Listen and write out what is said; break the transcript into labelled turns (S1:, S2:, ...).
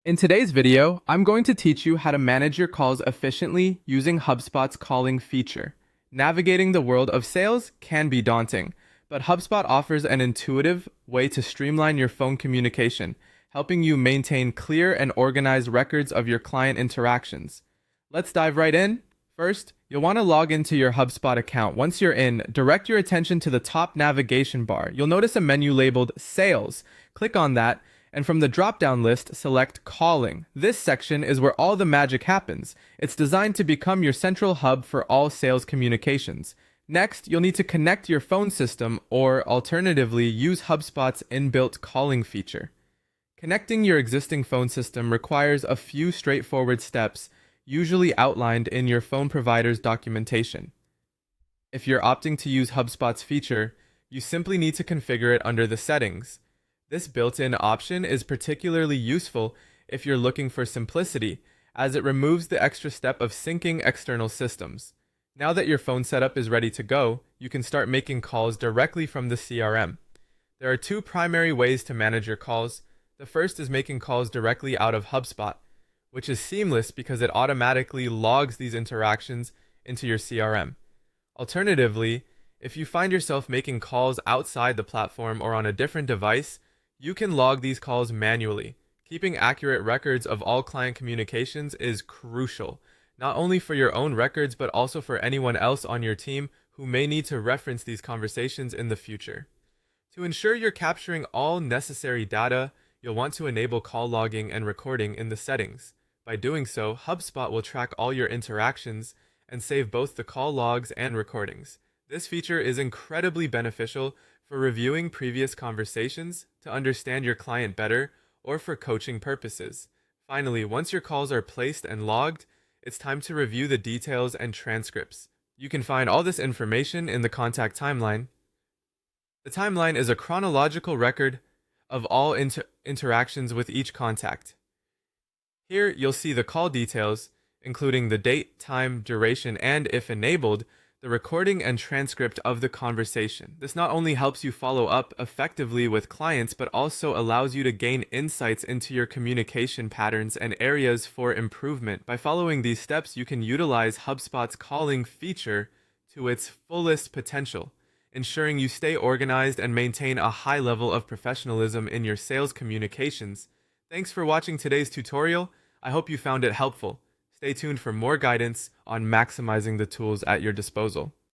S1: In today's video, I'm going to teach you how to manage your calls efficiently using HubSpot's calling feature. Navigating the world of sales can be daunting, but HubSpot offers an intuitive way to streamline your phone communication, helping you maintain clear and organized records of your client interactions. Let's dive right in. First, you'll want to log into your HubSpot account. Once you're in, direct your attention to the top navigation bar. You'll notice a menu labeled Sales. Click on that, and from the drop-down list, select Calling. This section is where all the magic happens. It's designed to become your central hub for all sales communications. Next, you'll need to connect your phone system, or alternatively, use HubSpot's inbuilt calling feature. Connecting your existing phone system requires a few straightforward steps, usually outlined in your phone provider's documentation. If you're opting to use HubSpot's feature, you simply need to configure it under the settings. This built-in option is particularly useful if you're looking for simplicity, as it removes the extra step of syncing external systems. Now that your phone setup is ready to go, you can start making calls directly from the CRM. There are two primary ways to manage your calls. The first is making calls directly out of HubSpot, which is seamless because it automatically logs these interactions into your CRM. Alternatively, if you find yourself making calls outside the platform or on a different device, you can log these calls manually. Keeping accurate records of all client communications is crucial, not only for your own records but also for anyone else on your team who may need to reference these conversations in the future. To ensure you're capturing all necessary data, you'll want to enable call logging and recording in the settings. By doing so, HubSpot will track all your interactions and save both the call logs and recordings. This feature is incredibly beneficial for reviewing previous conversations, to understand your client better, or for coaching purposes. Finally, once your calls are placed and logged, it's time to review the details and transcripts. You can find all this information in the contact timeline. The timeline is a chronological record of all interactions with each contact. Here, you'll see the call details, including the date, time, duration, and, if enabled, the recording and transcript of the conversation. This not only helps you follow up effectively with clients, but also allows you to gain insights into your communication patterns and areas for improvement. By following these steps, you can utilize HubSpot's calling feature to its fullest potential, ensuring you stay organized and maintain a high level of professionalism in your sales communications. Thanks for watching today's tutorial. I hope you found it helpful. Stay tuned for more guidance on maximizing the tools at your disposal.